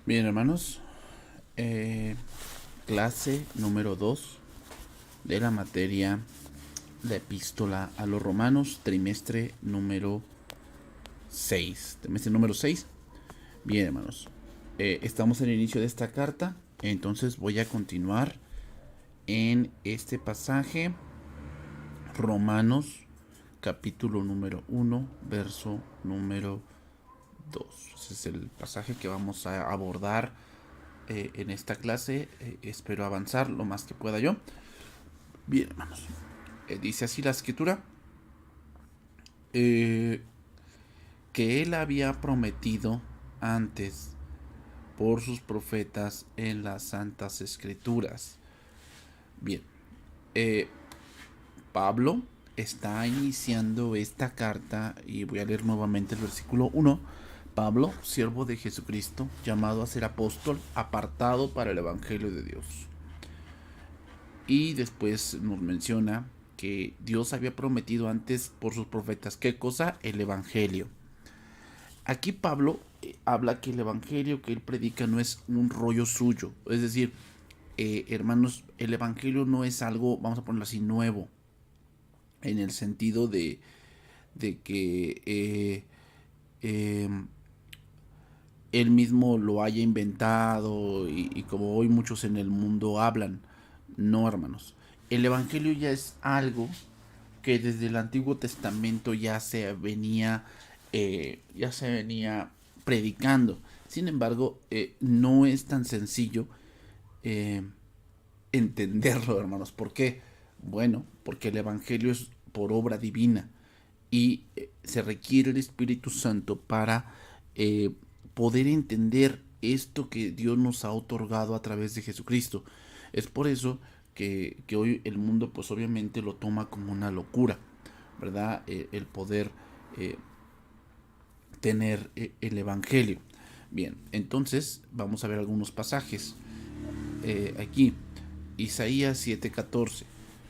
Bien, hermanos, eh, clase número 2 de la materia la epístola a los romanos, trimestre número 6. Trimestre número 6. Bien, hermanos, estamos en el inicio de esta carta, entonces voy a continuar en este pasaje, Romanos, capítulo número 1, verso número 2. Ese es el pasaje que vamos a abordar en esta clase. Espero avanzar lo más que pueda yo. Bien, hermanos. Dice así la escritura. eh, que él había prometido antes por sus profetas en las santas escrituras. Bien, eh, Pablo está iniciando esta carta y voy a leer nuevamente el versículo 1. Pablo, siervo de Jesucristo, llamado a ser apóstol, apartado para el Evangelio de Dios. Y después nos menciona que Dios había prometido antes por sus profetas, ¿qué cosa? El Evangelio. Aquí Pablo habla que el Evangelio que él predica no es un rollo suyo. Es decir, hermanos, el Evangelio no es algo, vamos a ponerlo así, nuevo. En el sentido de que eh, él mismo lo haya inventado y como hoy muchos en el mundo hablan. No, hermanos. El Evangelio ya es algo que desde el Antiguo Testamento ya se venía predicando. Sin embargo, no es tan sencillo eh, entenderlo, hermanos. ¿Por qué? Bueno, porque el Evangelio es por obra divina y se requiere el Espíritu Santo para eh, poder entender esto que Dios nos ha otorgado a través de Jesucristo. Es por eso que hoy el mundo pues obviamente lo toma como una locura, ¿verdad? El poder eh, tener el Evangelio. Bien, entonces vamos a ver algunos pasajes aquí. Isaías 7:14.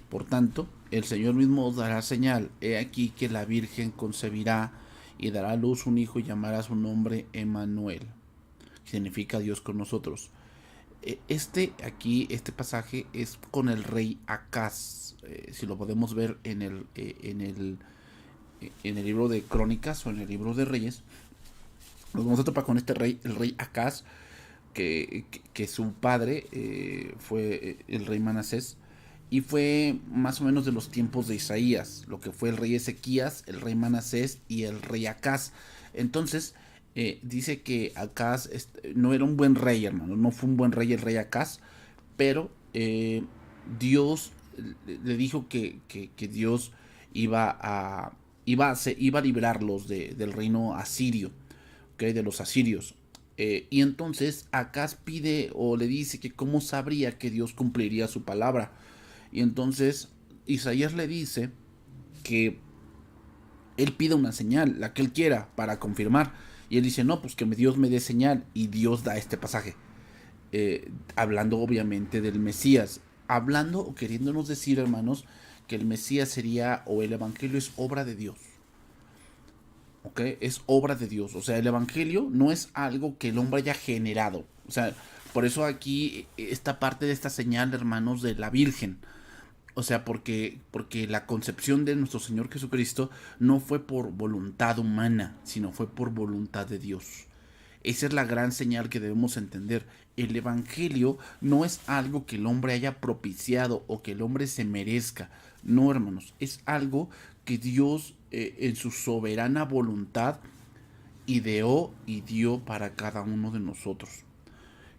Por tanto, el Señor mismo os dará señal. He aquí que la Virgen concebirá y dará a luz un hijo y llamará su nombre Emmanuel, que significa Dios con nosotros. Este pasaje es con el rey Acaz. Si lo podemos ver en el libro de Crónicas o en el libro de Reyes, nos vamos a topar con este rey, el rey Acaz, que su padre fue el rey Manasés, y fue más o menos de los tiempos de Isaías, lo que fue el rey Ezequías, el rey Manasés y el rey Acaz. Entonces, dice que Acaz no era un buen rey, hermano, no fue un buen rey el rey Acaz, pero Dios le dijo que Dios iba a, iba a librarlos del reino asirio, ¿okay? De los asirios. Y entonces Acaz pide o le dice que cómo sabría que Dios cumpliría su palabra. Y entonces Isaías le dice que él pide una señal, la que él quiera, para confirmar. Y él dice, no, pues que Dios me dé señal. Y Dios da este pasaje. Hablando obviamente del Mesías. Hablando o queriéndonos decir, hermanos, que el Mesías sería, o el Evangelio es obra de Dios. ¿Ok? Es obra de Dios. O sea, el Evangelio no es algo que el hombre haya generado. O sea, por eso aquí esta parte de esta señal, hermanos, de la Virgen. O sea, porque la concepción de nuestro Señor Jesucristo no fue por voluntad humana, sino fue por voluntad de Dios. Esa es la gran señal que debemos entender. El Evangelio no es algo que el hombre haya propiciado o que el hombre se merezca. No, hermanos, es algo que Dios en su soberana voluntad ideó y dio para cada uno de nosotros.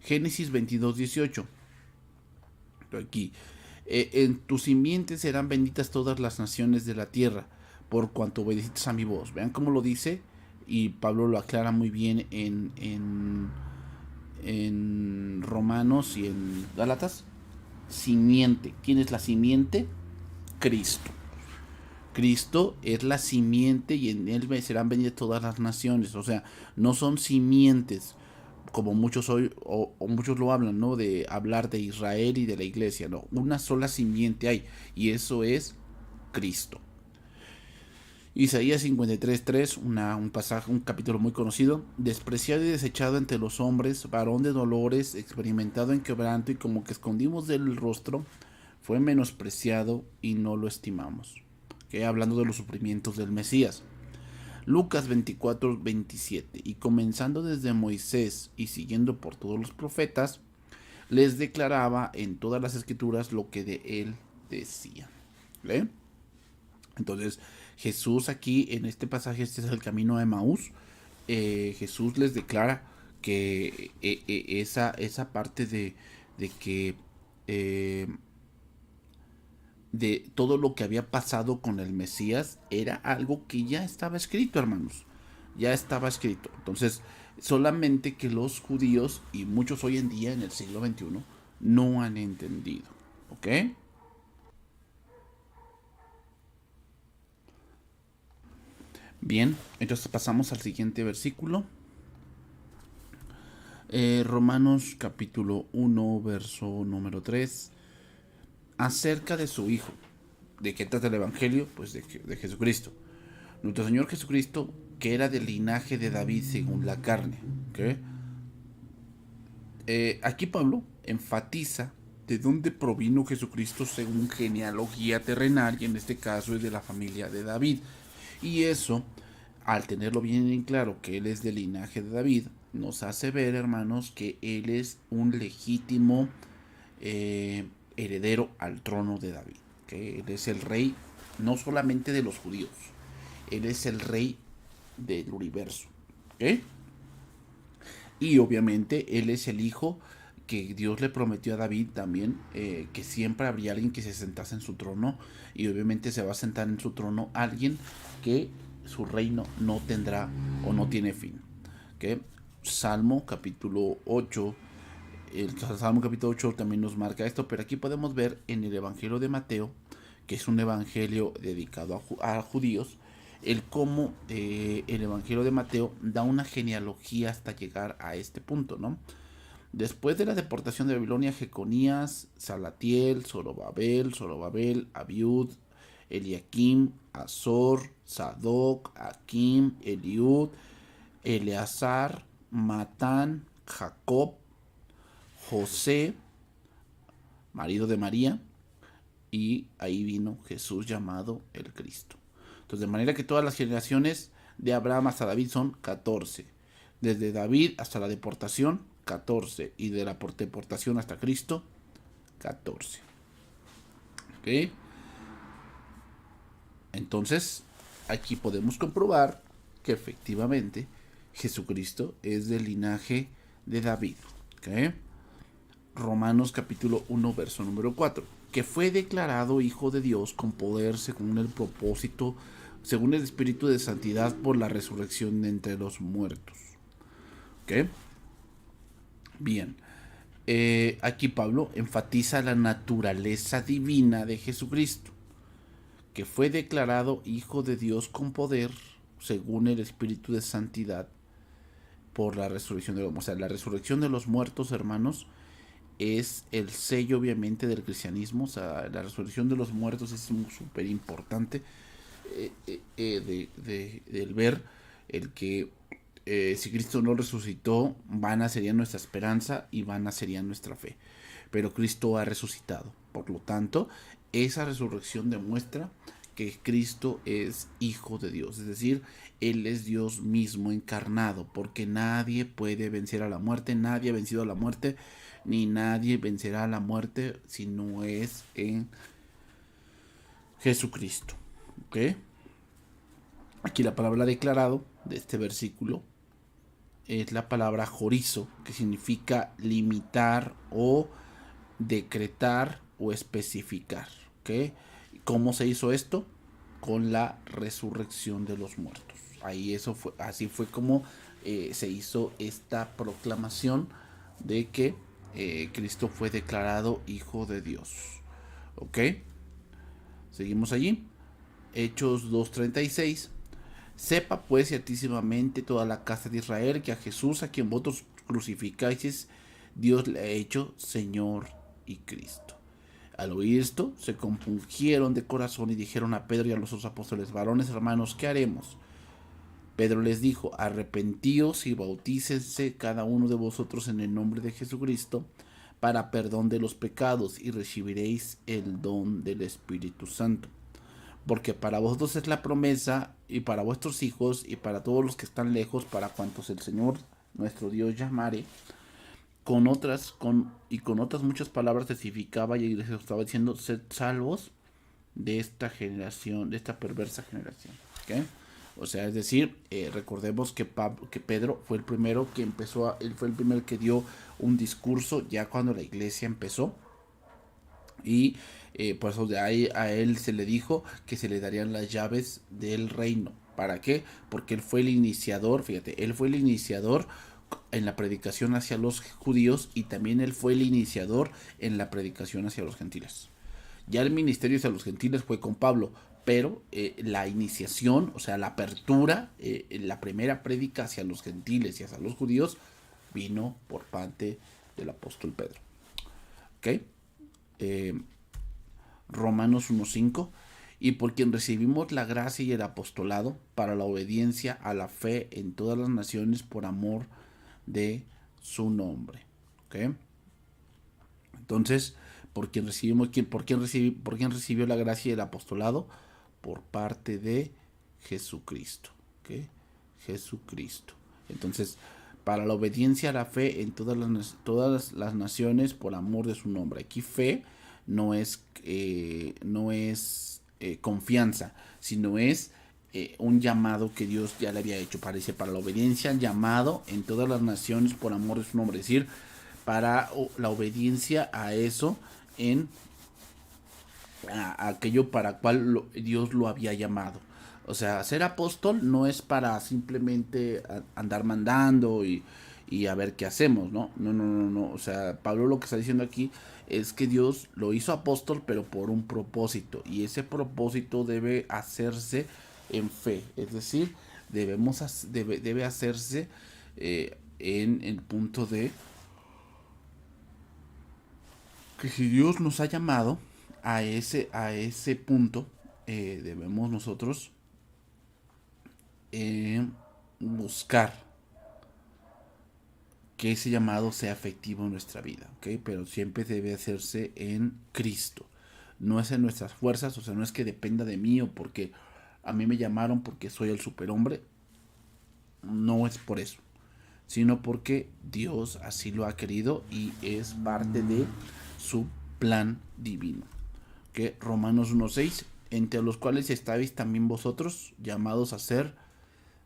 Génesis 22:18. Aquí. En tu simiente serán benditas todas las naciones de la tierra, por cuanto obedeciste a mi voz. Vean cómo lo dice, y Pablo lo aclara muy bien en Romanos y en Gálatas. Simiente. ¿Quién es la simiente? Cristo. Cristo es la simiente y en él serán benditas todas las naciones. O sea, no son simientes como muchos hoy o muchos lo hablan, ¿no? De hablar de Israel y de la iglesia, no. Una sola simiente hay y eso es Cristo. Isaías 53:3, un pasaje, un capítulo muy conocido. Despreciado y desechado entre los hombres, varón de dolores, experimentado en quebranto, y como que escondimos del rostro, fue menospreciado y no lo estimamos. Hablando de los sufrimientos del Mesías. Lucas 24:27. Y comenzando desde Moisés y siguiendo por todos los profetas, les declaraba en todas las escrituras lo que de él decía. ¿Ve? Entonces, Jesús aquí en este pasaje, este es el camino a Emaús. Jesús les declara que esa parte de que de todo lo que había pasado con el Mesías era algo que ya estaba escrito, hermanos. Ya estaba escrito. Entonces, solamente que los judíos y muchos hoy en día en el siglo XXI no han entendido. ¿Ok? Bien, entonces pasamos al siguiente versículo. Romanos capítulo 1, verso número 3. Acerca de su Hijo. ¿De qué trata el Evangelio? Pues de Jesucristo. Nuestro Señor Jesucristo, que era del linaje de David según la carne. ¿Okay? Aquí Pablo enfatiza de dónde provino Jesucristo según genealogía terrenal, y en este caso es de la familia de David. Y eso, al tenerlo bien en claro que él es del linaje de David, nos hace ver, hermanos, que él es un legítimo heredero al trono de David. Que él es el rey no solamente de los judíos, él es el rey del universo. ¿Okay? Y obviamente él es el hijo que Dios le prometió a David también, que siempre habría alguien que se sentase en su trono, y obviamente se va a sentar en su trono alguien que su reino no tendrá o no tiene fin. ¿Okay? Salmo capítulo 8, el Salmo capítulo 8 también nos marca esto, pero aquí podemos ver en el Evangelio de Mateo, que es un evangelio dedicado a judíos, el cómo el Evangelio de Mateo da una genealogía hasta llegar a este punto, ¿no? Después de la deportación de Babilonia, Jeconías, Salatiel, Zorobabel, Abiud, Eliakim, Azor, Sadoc, Akim, Eliud, Eleazar, Matán, Jacob, José, marido de María, y ahí vino Jesús llamado el Cristo. Entonces, de manera que todas las generaciones de Abraham hasta David son 14. Desde David hasta la deportación, 14. Y de la deportación hasta Cristo, 14. ¿Ok? Entonces, aquí podemos comprobar que efectivamente Jesucristo es del linaje de David. ¿Ok? Romanos capítulo 1, verso número 4. Que fue declarado Hijo de Dios con poder según el propósito, según el Espíritu de Santidad por la resurrección de entre los muertos. ¿Ok? Bien. Aquí Pablo enfatiza la naturaleza divina de Jesucristo, que fue declarado Hijo de Dios con poder según el Espíritu de Santidad por la resurrección de los muertos. O sea, la resurrección de los muertos, hermanos, es el sello obviamente del cristianismo. O sea, la resurrección de los muertos es súper importante, del ver el que si Cristo no resucitó, vana sería nuestra esperanza y vana sería nuestra fe. Pero Cristo ha resucitado. Por lo tanto, esa resurrección demuestra que Cristo es Hijo de Dios. Es decir, Él es Dios mismo encarnado. Porque nadie puede vencer a la muerte. Nadie ha vencido a la muerte. Ni nadie vencerá a la muerte si no es en Jesucristo. ¿Ok? Aquí la palabra declarado de este versículo es la palabra jorizo, que significa limitar o decretar o especificar. ¿Okay? ¿Cómo se hizo esto? Con la resurrección de los muertos. Así fue como se hizo esta proclamación de que Cristo fue declarado Hijo de Dios. ¿Ok? Seguimos allí. Hechos 2:36. Sepa pues ciertísimamente toda la casa de Israel que a Jesús, a quien vosotros crucificáis, Dios le ha hecho Señor y Cristo. Al oír esto, se compungieron de corazón y dijeron a Pedro y a los otros apóstoles: varones hermanos, ¿qué haremos? Pedro les dijo: arrepentíos y bautícense cada uno de vosotros en el nombre de Jesucristo para perdón de los pecados, y recibiréis el don del Espíritu Santo. Porque para vosotros es la promesa, y para vuestros hijos, y para todos los que están lejos, para cuantos el Señor nuestro Dios llamare. Con otras muchas palabras testificaba y les estaba diciendo: sed salvos de esta generación, de esta perversa generación. ¿Okay? O sea, es decir, recordemos que Pedro fue el primero que empezó, él fue el primero que dio un discurso ya cuando la iglesia empezó. Y por eso de ahí a él se le dijo que se le darían las llaves del reino. ¿Para qué? Porque él fue el iniciador, fíjate, él fue el iniciador en la predicación hacia los judíos, y también él fue el iniciador en la predicación hacia los gentiles. Ya el ministerio hacia los gentiles fue con Pablo, pero la iniciación, o sea, la apertura, la primera prédica hacia los gentiles y hacia los judíos vino por parte del apóstol Pedro. ¿Ok? Romanos 1:5: y por quien recibimos la gracia y el apostolado para la obediencia a la fe en todas las naciones por amor de su nombre. ¿Okay? Entonces, por quien recibió la gracia y el apostolado por parte de Jesucristo. ¿Okay? Jesucristo. Entonces, para la obediencia a la fe en todas las naciones por amor de su nombre. Aquí fe no es confianza, sino es un llamado que Dios ya le había hecho. Parece para la obediencia al llamado en todas las naciones por amor de su nombre. Es decir, para la obediencia a eso, en a aquello para cual Dios lo había llamado. O sea, ser apóstol no es para simplemente andar mandando y a ver qué hacemos, ¿no? No. O sea, Pablo lo que está diciendo aquí es que Dios lo hizo apóstol, pero por un propósito. Y ese propósito debe hacerse en fe. Es decir, debe hacerse en el punto de que si Dios nos ha llamado a ese punto, debemos nosotros buscar que ese llamado sea efectivo en nuestra vida, ¿ok? Pero siempre debe hacerse en Cristo. No es en nuestras fuerzas, o sea, no es que dependa de mí o porque a mí me llamaron porque soy el superhombre. No es por eso, sino porque Dios así lo ha querido y es parte de su plan divino. Que Romanos 1:6: entre los cuales estáis también vosotros, llamados a ser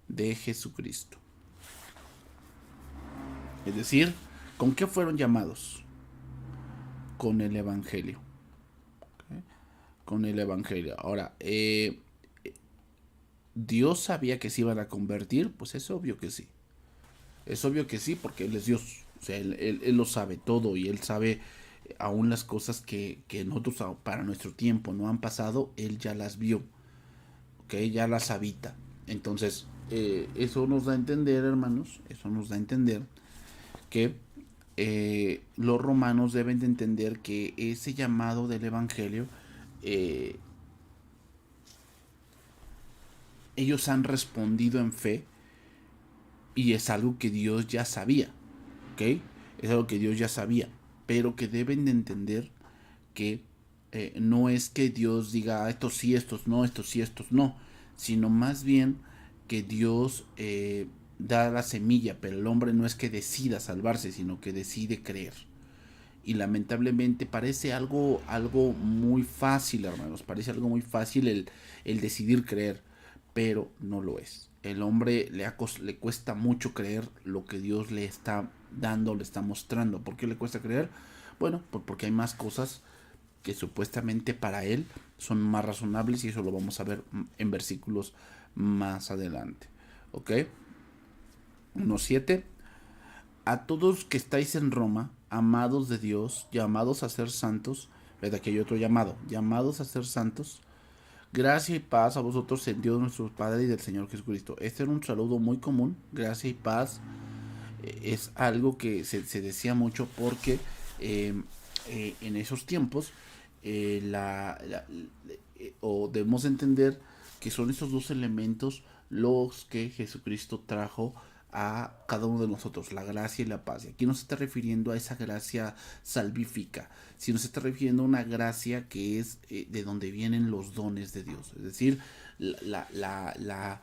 de Jesucristo. Es decir, ¿con qué fueron llamados? Con el Evangelio. ¿Okay? Con el Evangelio. Ahora, ¿Dios sabía que se iban a convertir? Pues es obvio que sí. Es obvio que sí, porque Él es Dios. O sea, Él lo sabe todo, y Él sabe aún las cosas que nosotros para nuestro tiempo no han pasado. Él ya las vio. ¿Ok? Ya las habita. Entonces, eso nos da a entender, hermanos, eso nos da a entender que los romanos deben de entender que ese llamado del Evangelio, ellos han respondido en fe, y es algo que Dios ya sabía, ¿ok? Es algo que Dios ya sabía, pero que deben de entender que no es que Dios diga estos sí, estos no, estos sí, estos no, sino más bien que Dios da la semilla, pero el hombre no es que decida salvarse, sino que decide creer. Y lamentablemente parece algo muy fácil, hermanos, parece algo muy fácil el decidir creer, pero no lo es. El hombre le cuesta mucho creer lo que Dios le está dando, le está mostrando. ¿Por qué le cuesta creer? Bueno, porque hay más cosas que supuestamente para él son más razonables, y eso lo vamos a ver en versículos más adelante. ¿Ok? 1:7: a todos que estáis en Roma, amados de Dios, llamados a ser santos, ¿verdad? Que hay otro llamado, llamados a ser santos, gracia y paz a vosotros en Dios nuestro Padre y del Señor Jesucristo. Este era un saludo muy común, gracia y paz. Es algo que se decía mucho porque en esos tiempos o debemos entender que son esos dos elementos los que Jesucristo trajo a cada uno de nosotros, la gracia y la paz. Y aquí no se está refiriendo a esa gracia salvífica, sino se está refiriendo a una gracia que es de donde vienen los dones de Dios. Es decir, la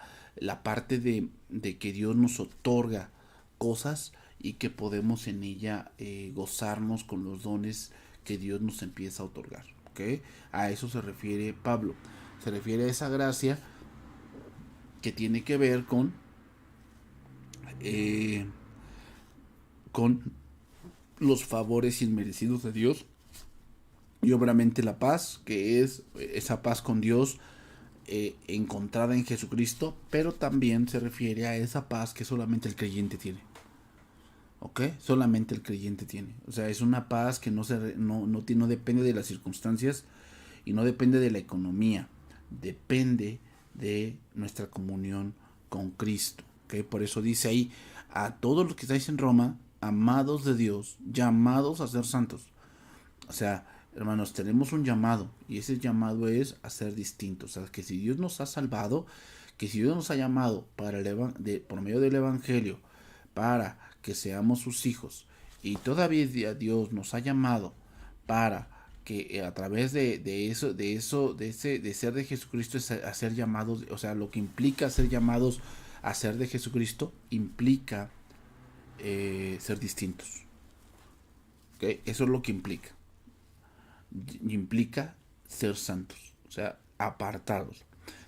parte de que Dios nos otorga cosas y que podemos en ella gozarnos con los dones que Dios nos empieza a otorgar. ¿Okay? A eso se refiere Pablo. Se refiere a esa gracia que tiene que ver con los favores inmerecidos de Dios y obviamente la paz, que es esa paz con Dios encontrada en Jesucristo, pero también se refiere a esa paz que solamente el creyente tiene. ¿Ok? Solamente el creyente tiene. O sea, es una paz que no depende de las circunstancias y no depende de la economía. Depende de nuestra comunión con Cristo. ¿Ok? Por eso dice ahí, a todos los que estáis en Roma, amados de Dios, llamados a ser santos. O sea, hermanos, tenemos un llamado y ese llamado es a ser distintos. O sea, que si Dios nos ha salvado, que si Dios nos ha llamado por medio del Evangelio para que seamos sus hijos y todavía Dios nos ha llamado para que a través de ser de Jesucristo es a ser llamados, o sea, lo que implica ser llamados a ser de Jesucristo implica ser distintos. ¿Okay? Eso es lo que implica ser santos, o sea, apartados.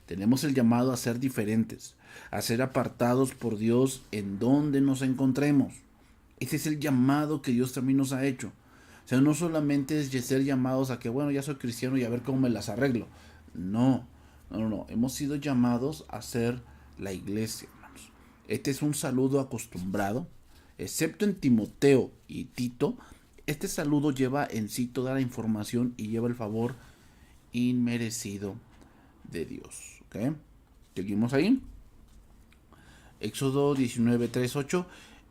Tenemos el llamado a ser diferentes, a ser apartados por Dios en donde nos encontremos. Ese es el llamado que Dios también nos ha hecho. O sea, no solamente es ser llamados a que, bueno, ya soy cristiano y a ver cómo me las arreglo. No. Hemos sido llamados a ser la iglesia, hermanos. Este es un saludo acostumbrado, excepto en Timoteo y Tito. Este saludo lleva en sí toda la información y lleva el favor inmerecido de Dios. ¿Okay? Seguimos ahí. Éxodo 19, 3, 8.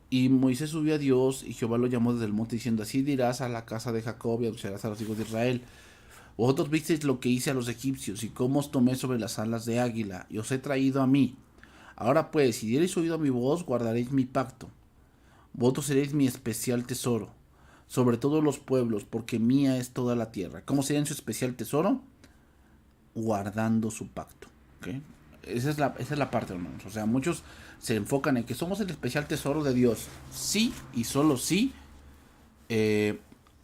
Y Moisés subió a Dios y Jehová lo llamó desde el monte diciendo, así dirás a la casa de Jacob y anunciarás a los hijos de Israel. Vosotros visteis lo que hice a los egipcios y cómo os tomé sobre las alas de águila y os he traído a mí. Ahora pues, si diereis oído a mi voz, guardaréis mi pacto. Vosotros seréis mi especial tesoro sobre todos los pueblos, porque mía es toda la tierra. ¿Cómo serían su especial tesoro? Guardando su pacto. ¿Okay? Esa es la parte, hermanos. O sea, muchos se enfocan en que somos el especial tesoro de Dios. Sí y solo sí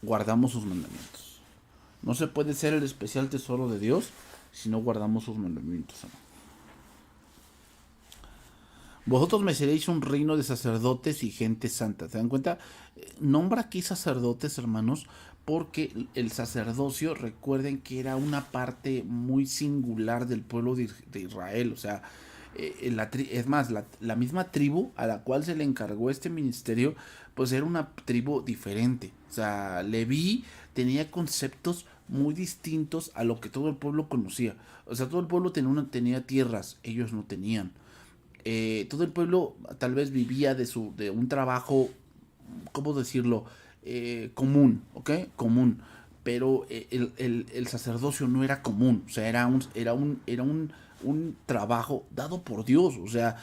guardamos sus mandamientos. No se puede ser el especial tesoro de Dios si no guardamos sus mandamientos, hermanos. Vosotros me seréis un reino de sacerdotes y gente santa. ¿Se dan cuenta? Nombra aquí sacerdotes, hermanos, porque el sacerdocio, recuerden que era una parte muy singular del pueblo de Israel. O sea, es más, la misma tribu a la cual se le encargó este ministerio, pues era una tribu diferente. O sea, Leví tenía conceptos muy distintos a lo que todo el pueblo conocía. O sea, todo el pueblo tenía tierras, ellos no tenían. Todo el pueblo tal vez vivía de un trabajo, ¿cómo decirlo? Común, ¿ok? Común. Pero el sacerdocio no era común, o sea, era un trabajo dado por Dios, o sea,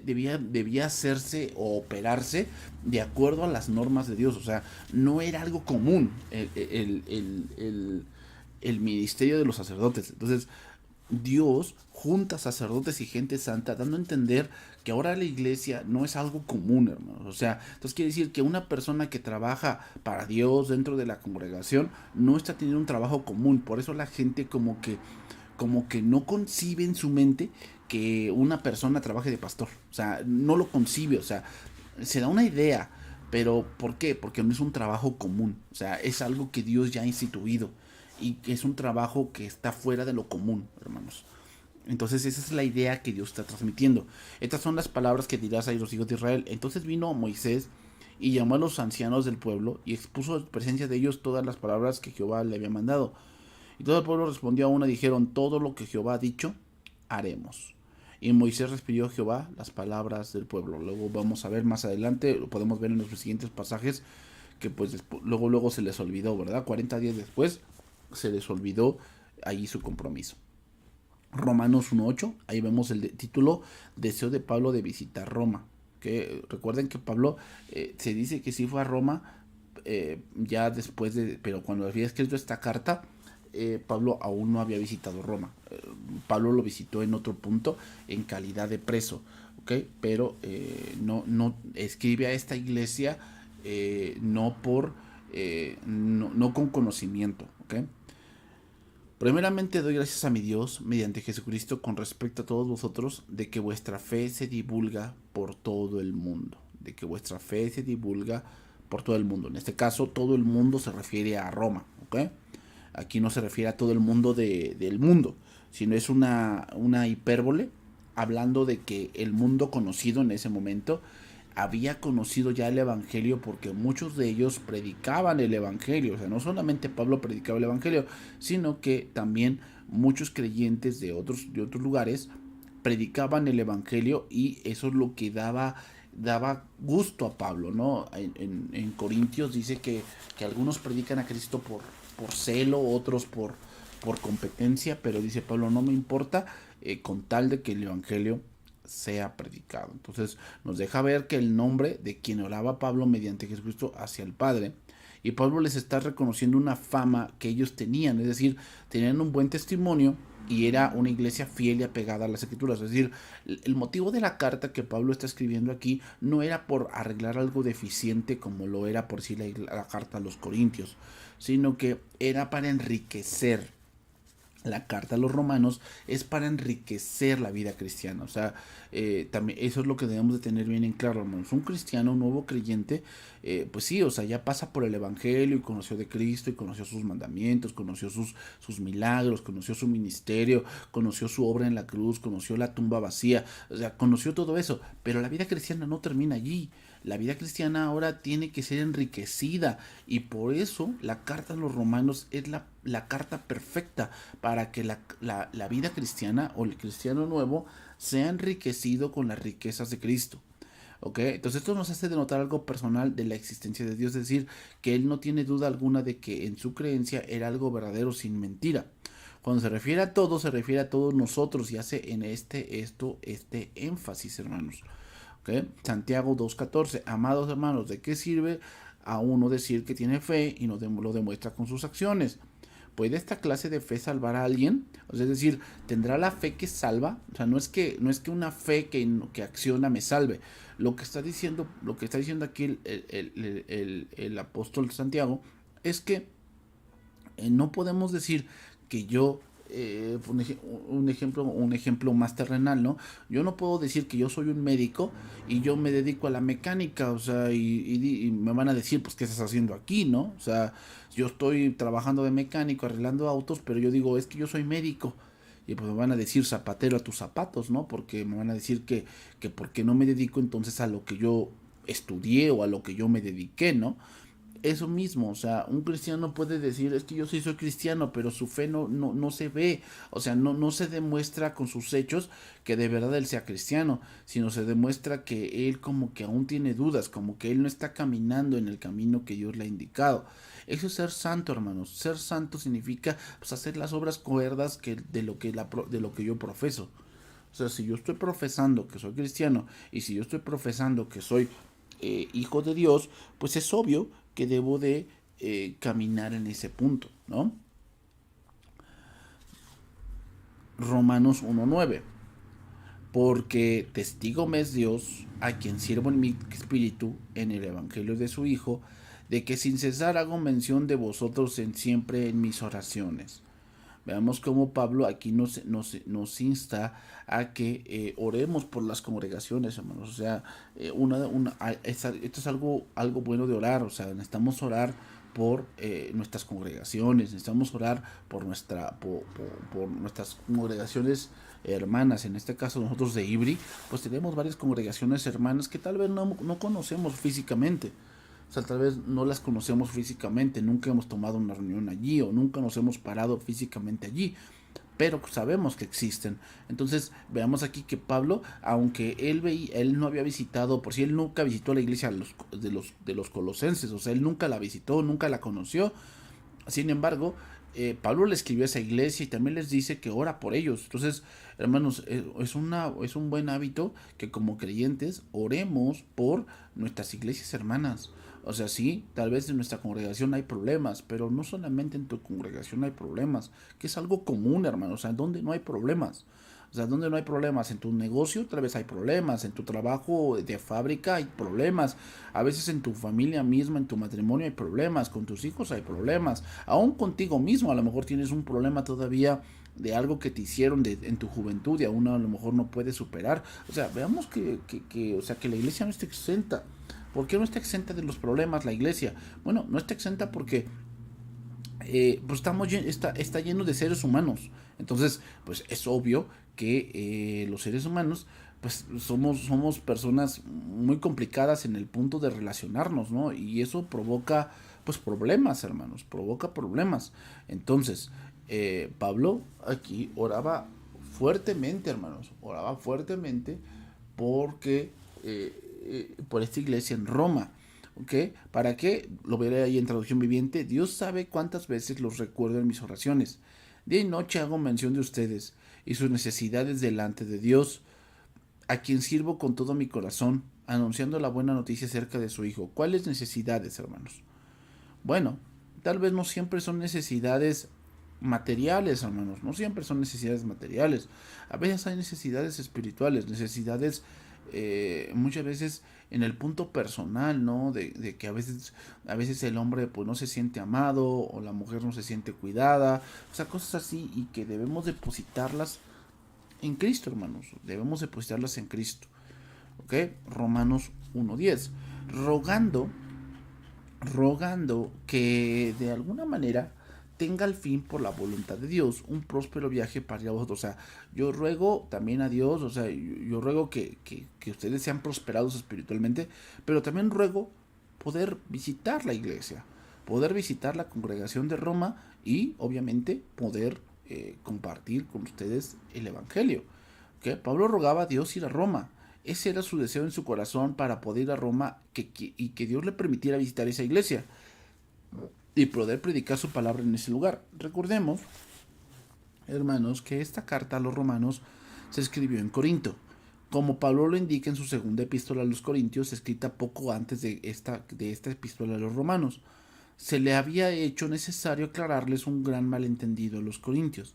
debía hacerse o operarse de acuerdo a las normas de Dios, o sea, no era algo común el ministerio de los sacerdotes. Entonces, Dios junta sacerdotes y gente santa, dando a entender que ahora la iglesia no es algo común, hermanos. O sea, entonces quiere decir que una persona que trabaja para Dios dentro de la congregación no está teniendo un trabajo común. Por eso la gente como que no concibe en su mente que una persona trabaje de pastor. O sea, no lo concibe, o sea, se da una idea. Pero ¿por qué? Porque no es un trabajo común. O sea, es algo que Dios ya ha instituido y que es un trabajo que está fuera de lo común, hermanos. Entonces esa es la idea que Dios está transmitiendo. Estas son las palabras que dirás a los hijos de Israel. Entonces vino Moisés y llamó a los ancianos del pueblo y expuso en presencia de ellos todas las palabras que Jehová le había mandado. Y todo el pueblo respondió a una y dijeron, todo lo que Jehová ha dicho, haremos. Y Moisés refirió a Jehová las palabras del pueblo. Luego vamos a ver más adelante, lo podemos ver en los siguientes pasajes, que pues luego se les olvidó, ¿verdad? 40 días después se les olvidó ahí su compromiso. Romanos 1.8, ahí vemos el título, deseo de Pablo de visitar Roma. Que recuerden que Pablo se dice que sí fue a Roma ya después de, pero cuando había escrito esta carta, Pablo aún no había visitado Roma. Pablo lo visitó en otro punto en calidad de preso, ¿ok? Pero no escribe a esta iglesia no con conocimiento, ¿ok? Primeramente doy gracias a mi Dios, mediante Jesucristo, con respecto a todos vosotros, de que vuestra fe se divulga por todo el mundo. De que vuestra fe se divulga por todo el mundo. En este caso, todo el mundo se refiere a Roma, ¿ok? Aquí no se refiere a todo el mundo del mundo, sino es una hipérbole, hablando de que el mundo conocido en ese momento había conocido ya el Evangelio, porque muchos de ellos predicaban el Evangelio. O sea, no solamente Pablo predicaba el Evangelio, sino que también muchos creyentes de otros lugares predicaban el Evangelio, y eso es lo que daba gusto a Pablo, ¿no? En Corintios dice que algunos predican a Cristo por celo, otros por competencia, pero dice Pablo, no me importa, con tal de que el Evangelio sea predicado. Entonces nos deja ver que el nombre de quien oraba Pablo mediante Jesucristo hacia el Padre, y Pablo les está reconociendo una fama que ellos tenían, es decir, tenían un buen testimonio y era una iglesia fiel y apegada a las escrituras. Es decir, el motivo de la carta que Pablo está escribiendo aquí no era por arreglar algo deficiente como lo era por sí la carta a los Corintios, sino que era para enriquecer. La carta a los romanos es para enriquecer la vida cristiana. O sea, también eso es lo que debemos de tener bien en claro, hermanos. Un cristiano, un nuevo creyente, pues sí, o sea, ya pasa por el Evangelio y conoció de Cristo y conoció sus mandamientos, conoció sus milagros, conoció su ministerio, conoció su obra en la cruz, conoció la tumba vacía, o sea, conoció todo eso. Pero la vida cristiana no termina allí. La vida cristiana ahora tiene que ser enriquecida, y por eso la carta a los romanos es la carta perfecta para que la vida cristiana o el cristiano nuevo sea enriquecido con las riquezas de Cristo. ¿Ok? Entonces esto nos hace denotar algo personal de la existencia de Dios, es decir, que Él no tiene duda alguna de que en su creencia era algo verdadero sin mentira. Cuando se refiere a todo, se refiere a todos nosotros, y hace en este énfasis, hermanos. ¿Okay? Santiago 2.14, amados hermanos, ¿de qué sirve a uno decir que tiene fe y no lo demuestra con sus acciones? ¿Puede esta clase de fe salvar a alguien? O sea, es decir, ¿tendrá la fe que salva? O sea, no es que una fe que acciona me salve. Lo que está diciendo aquí el apóstol Santiago es que no podemos decir que yo, un ejemplo más terrenal, ¿no? Yo no puedo decir que yo soy un médico y yo me dedico a la mecánica, o sea, y me van a decir, pues, ¿qué estás haciendo aquí, no? O sea, yo estoy trabajando de mecánico, arreglando autos, pero yo digo, es que yo soy médico. Y pues me van a decir, zapatero a tus zapatos, ¿no? Porque me van a decir que porque no me dedico entonces a lo que yo estudié o a lo que yo me dediqué, ¿no? Eso mismo, o sea, un cristiano puede decir, es que yo sí soy cristiano, pero su fe no se ve, o sea, no se demuestra con sus hechos que de verdad él sea cristiano, sino se demuestra que él como que aún tiene dudas, como que él no está caminando en el camino que Dios le ha indicado. Eso es ser santo, hermanos. Ser santo significa, pues, hacer las obras cuerdas de lo que yo profeso. O sea, si yo estoy profesando que soy cristiano, y si yo estoy profesando que soy hijo de Dios, pues es obvio que debo de caminar en ese punto, ¿no? Romanos 1.9. Porque testigo me es Dios, a quien sirvo en mi espíritu, en el evangelio de su Hijo, de que sin cesar hago mención de vosotros siempre en mis oraciones. Veamos cómo Pablo aquí nos insta a que oremos por las congregaciones, hermanos. O sea, esto es algo bueno de orar. O sea, necesitamos orar por nuestras congregaciones, necesitamos orar por nuestras congregaciones hermanas. En este caso nosotros de Ibri, pues tenemos varias congregaciones hermanas que tal vez no conocemos físicamente. O sea, tal vez no las conocemos físicamente, nunca hemos tomado una reunión allí o nunca nos hemos parado físicamente allí, pero sabemos que existen. Entonces veamos aquí que Pablo, aunque él no había visitado, por si él nunca visitó la iglesia de los colosenses, o sea, él nunca la visitó, nunca la conoció. Sin embargo, Pablo le escribió a esa iglesia y también les dice que ora por ellos. Entonces, hermanos, es un buen hábito que como creyentes oremos por nuestras iglesias hermanas. O sea, sí, tal vez en nuestra congregación hay problemas, pero no solamente en tu congregación hay problemas, que es algo común, hermanos. O sea, donde no hay problemas. O sea, donde no hay problemas, en tu negocio tal vez hay problemas, en tu trabajo de fábrica hay problemas, a veces en tu familia misma, en tu matrimonio hay problemas, con tus hijos hay problemas, aún contigo mismo a lo mejor tienes un problema todavía de algo que te hicieron en tu juventud y aún a lo mejor no puedes superar. O sea, veamos o sea, que la iglesia no está exenta. ¿Por qué no está exenta de los problemas la iglesia? Bueno, no está exenta porque pues está lleno de seres humanos. Entonces, pues es obvio que los seres humanos, pues somos personas muy complicadas en el punto de relacionarnos, ¿no? Y eso provoca, pues, problemas, hermanos, provoca problemas. Entonces, Pablo aquí oraba fuertemente, hermanos, oraba fuertemente porque, por esta iglesia en Roma. ¿Ok? ¿Para qué? Lo veré ahí en traducción viviente. Dios sabe cuántas veces los recuerdo en mis oraciones. Día y noche hago mención de ustedes y sus necesidades delante de Dios, a quien sirvo con todo mi corazón, anunciando la buena noticia acerca de su Hijo. ¿Cuáles necesidades, hermanos? Bueno, tal vez no siempre son necesidades materiales, hermanos. No siempre son necesidades materiales. A veces hay necesidades espirituales, necesidades muchas veces en el punto personal, ¿no? De que a veces el hombre pues no se siente amado o la mujer no se siente cuidada, o sea, cosas así y que debemos depositarlas en Cristo, hermanos. Debemos depositarlas en Cristo. ¿Ok? Romanos 1:10. Rogando que de alguna manera tenga al fin por la voluntad de Dios un próspero viaje para vosotros. O sea, yo ruego también a Dios, o sea, yo ruego que ustedes sean prosperados espiritualmente, pero también ruego poder visitar la iglesia, poder visitar la congregación de Roma y obviamente poder compartir con ustedes el Evangelio. ¿Okay? Pablo rogaba a Dios ir a Roma. Ese era su deseo en su corazón para poder ir a Roma y que Dios le permitiera visitar esa iglesia y poder predicar su palabra en ese lugar. Recordemos, hermanos, que esta carta a los romanos se escribió en Corinto. Como Pablo lo indica en su segunda epístola a los Corintios, escrita poco antes de esta epístola a los romanos, se le había hecho necesario aclararles un gran malentendido a los corintios.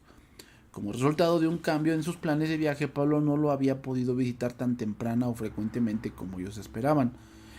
Como resultado de un cambio en sus planes de viaje, Pablo no lo había podido visitar tan temprana o frecuentemente como ellos esperaban.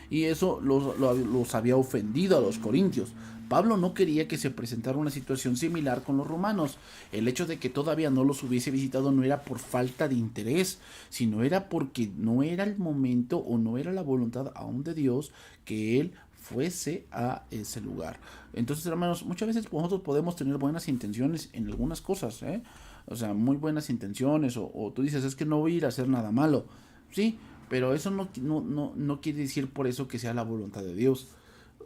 Y eso los había ofendido a los corintios. Pablo no quería que se presentara una situación similar con los romanos. El hecho de que todavía no los hubiese visitado no era por falta de interés, sino era porque no era el momento o no era la voluntad aún de Dios que él fuese a ese lugar. Entonces, hermanos, muchas veces nosotros podemos tener buenas intenciones en algunas cosas, ¿eh? O sea, muy buenas intenciones, o tú dices, es que no voy a ir a hacer nada malo. Sí, pero eso no quiere decir por eso que sea la voluntad de Dios.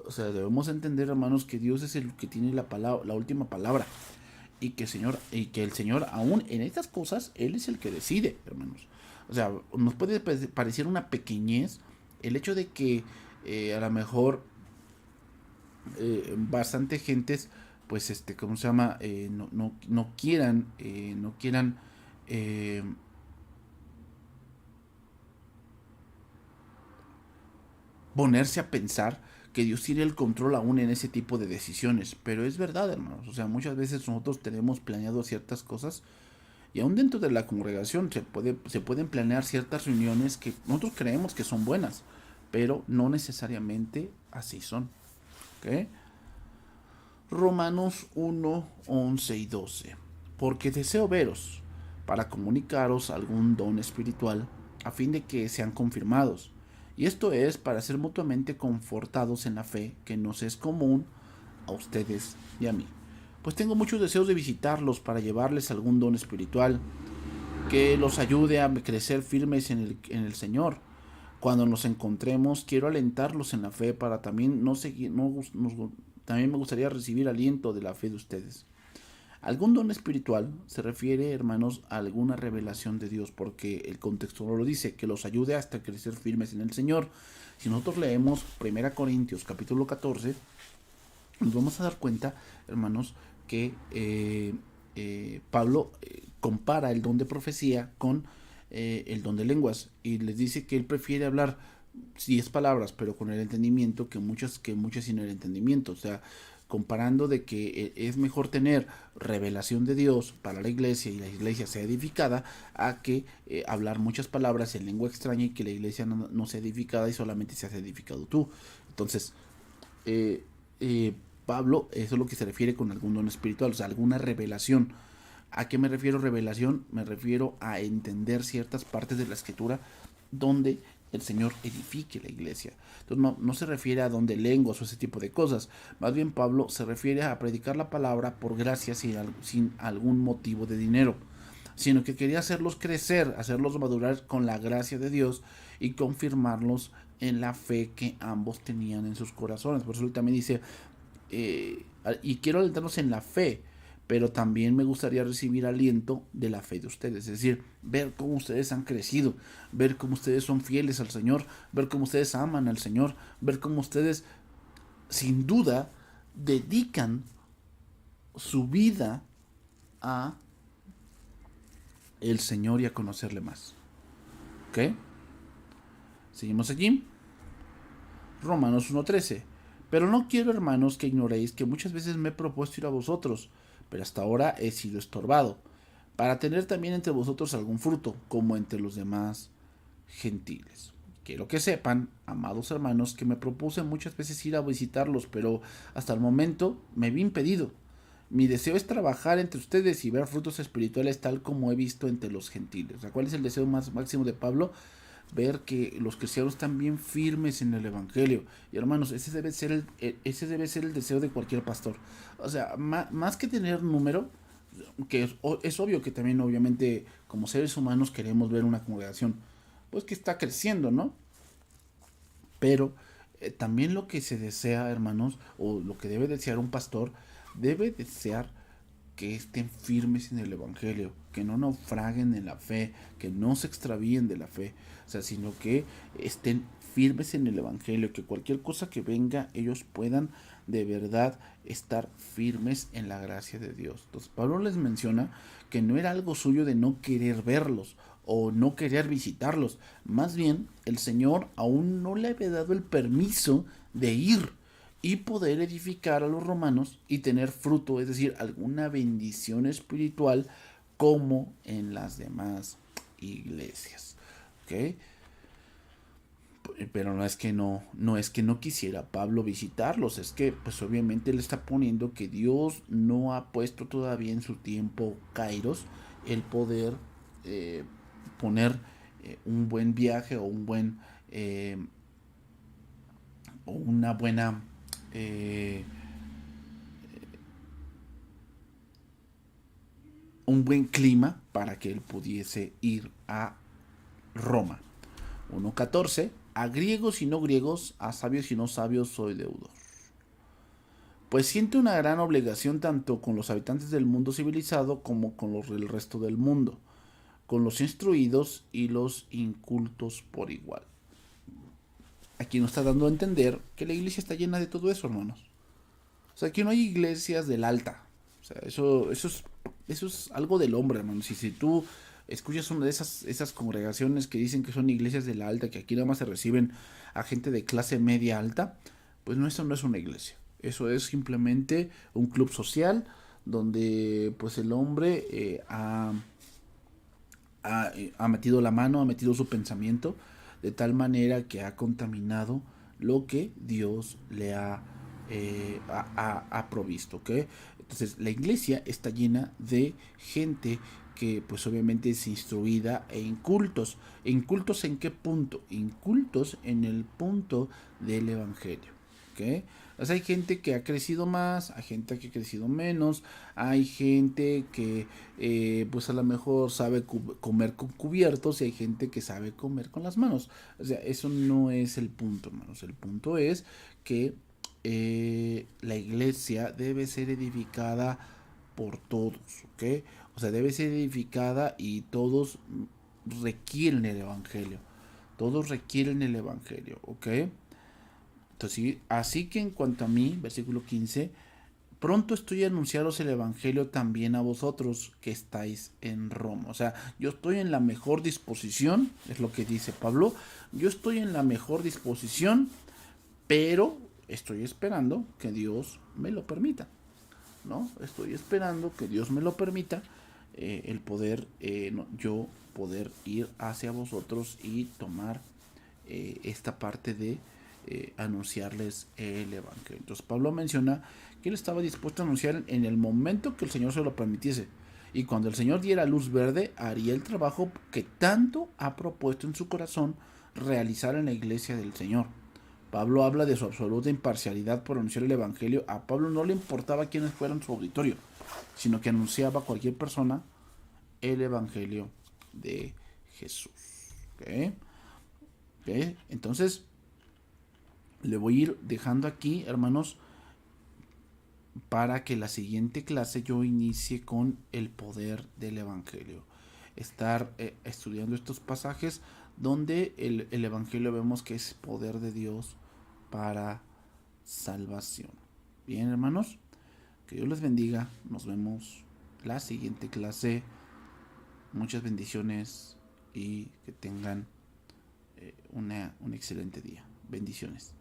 O sea, debemos entender, hermanos, que Dios es el que tiene la última palabra. Y que el Señor, aún en estas cosas, Él es el que decide, hermanos. O sea, nos puede parecer una pequeñez el hecho de que a lo mejor bastante gentes, pues, ¿cómo se llama? No quieran, eh, ponerse a pensar que Dios tiene el control aún en ese tipo de decisiones. Pero es verdad, hermanos. O sea, muchas veces nosotros tenemos planeado ciertas cosas y aún dentro de la congregación se pueden planear ciertas reuniones que nosotros creemos que son buenas, pero no necesariamente así son. ¿Ok? Romanos 1:11 y 12. Porque deseo veros para comunicaros algún don espiritual a fin de que sean confirmados. Y esto es para ser mutuamente confortados en la fe que nos es común a ustedes y a mí. Pues tengo muchos deseos de visitarlos para llevarles algún don espiritual que los ayude a crecer firmes en el Señor. Cuando nos encontremos, quiero alentarlos en la fe para también no seguir, también me gustaría recibir aliento de la fe de ustedes. Algún don espiritual se refiere, hermanos, a alguna revelación de Dios, porque el contexto no lo dice, que los ayude hasta crecer firmes en el Señor. Si nosotros leemos 1 Corintios capítulo 14, nos vamos a dar cuenta, hermanos, que Pablo compara el don de profecía con el don de lenguas, y les dice que él prefiere hablar 10 palabras, pero con el entendimiento, que muchas sin el entendimiento. O sea, comparando de que es mejor tener revelación de Dios para la iglesia y la iglesia sea edificada, a que hablar muchas palabras en lengua extraña y que la iglesia no sea edificada y solamente seas edificado tú. Entonces, eh, eh, Pablo, eso es lo que se refiere con algún don espiritual, o sea, alguna revelación. ¿A qué me refiero revelación? Me refiero a entender ciertas partes de la escritura donde el Señor edifique la iglesia. Entonces no se refiere a don de lenguas o ese tipo de cosas. Más bien Pablo se refiere a predicar la palabra por gracia sin algún motivo de dinero, sino que quería hacerlos crecer, hacerlos madurar con la gracia de Dios y confirmarlos en la fe que ambos tenían en sus corazones. Por eso él también dice, y quiero alentarlos en la fe, pero también me gustaría recibir aliento de la fe de ustedes, es decir, ver cómo ustedes han crecido, ver cómo ustedes son fieles al Señor, ver cómo ustedes aman al Señor, ver cómo ustedes sin duda dedican su vida a el Señor y a conocerle más. ¿Ok? Seguimos aquí. Romanos 1:13. Pero no quiero, hermanos, que ignoréis que muchas veces me he propuesto ir a vosotros, pero hasta ahora he sido estorbado, para tener también entre vosotros algún fruto, como entre los demás gentiles. Quiero que sepan, amados hermanos, que me propuse muchas veces ir a visitarlos, pero hasta el momento me vi impedido. Mi deseo es trabajar entre ustedes y ver frutos espirituales tal como he visto entre los gentiles. O sea, ¿cuál es el deseo más máximo de Pablo? Ver que los cristianos están bien firmes en el evangelio. Y hermanos, ese debe ser el deseo de cualquier pastor. O sea, más que tener número, que es obvio que también obviamente como seres humanos queremos ver una congregación pues que está creciendo, ¿no? Pero también lo que se desea, hermanos, o lo que debe desear un pastor, debe desear que estén firmes en el evangelio, que no naufraguen en la fe, que no se extravíen de la fe, o sea, sino que estén firmes en el evangelio, que cualquier cosa que venga ellos puedan de verdad estar firmes en la gracia de Dios. Entonces Pablo les menciona que no era algo suyo de no querer verlos o no querer visitarlos, más bien el Señor aún no le había dado el permiso de ir y poder edificar a los romanos y tener fruto, es decir, alguna bendición espiritual como en las demás iglesias. ¿Ok? Pero no es que no quisiera Pablo visitarlos, es que pues obviamente le está poniendo que Dios no ha puesto todavía en su tiempo Kairos el poder eh, poner un buen viaje eh, o una buena eh, un buen clima para que él pudiese ir a Roma. 1:14. A griegos y no griegos, a sabios y no sabios soy deudor. Pues siento una gran obligación tanto con los habitantes del mundo civilizado como con los del resto del mundo, con los instruidos y los incultos por igual. Aquí nos está dando a entender que la iglesia está llena de todo eso, hermanos. O sea, aquí no hay iglesias del alta. O sea, eso es algo del hombre, hermanos. Y si tú escuchas una de esas congregaciones que dicen que son iglesias de la alta, que aquí nada más se reciben a gente de clase media alta, pues no, eso no es una iglesia. Eso es simplemente un club social donde pues el hombre ha metido la mano, ha metido su pensamiento de tal manera que ha contaminado lo que Dios le ha provisto, ¿ok? Entonces la iglesia está llena de gente que pues obviamente es instruida e incultos. ¿E incultos en qué punto? Incultos en el punto del evangelio, ¿ok? O sea, hay gente que ha crecido más, hay gente que ha crecido menos, hay gente que pues a lo mejor sabe comer con cubiertos y hay gente que sabe comer con las manos. O sea, eso no es el punto, hermanos. El punto es que la iglesia debe ser edificada por todos, ¿ok? O sea, debe ser edificada y todos requieren el Evangelio. Todos requieren el Evangelio, ¿ok? Entonces, sí, así que en cuanto a mí, versículo 15, pronto estoy a anunciaros el Evangelio también a vosotros que estáis en Roma. O sea, yo estoy en la mejor disposición, es lo que dice Pablo, yo estoy en la mejor disposición, pero estoy esperando que Dios me lo permita, ¿no? Estoy esperando que Dios me lo permita, el poder, yo poder ir hacia vosotros y tomar esta parte de anunciarles el Evangelio. Entonces Pablo menciona que él estaba dispuesto a anunciar en el momento que el Señor se lo permitiese. Y cuando el Señor diera luz verde, haría el trabajo que tanto ha propuesto en su corazón realizar en la iglesia del Señor. Pablo habla de su absoluta imparcialidad por anunciar el Evangelio. A Pablo no le importaba quiénes fueran su auditorio, sino que anunciaba a cualquier persona el Evangelio de Jesús. ¿Okay? ¿Okay? Entonces, le voy a ir dejando aquí, hermanos, para que la siguiente clase yo inicie con el poder del Evangelio. Estar estudiando estos pasajes donde el Evangelio vemos que es poder de Dios para salvación. Bien, hermanos, que Dios les bendiga. Nos vemos la siguiente clase. Muchas bendiciones y que tengan un excelente día. Bendiciones.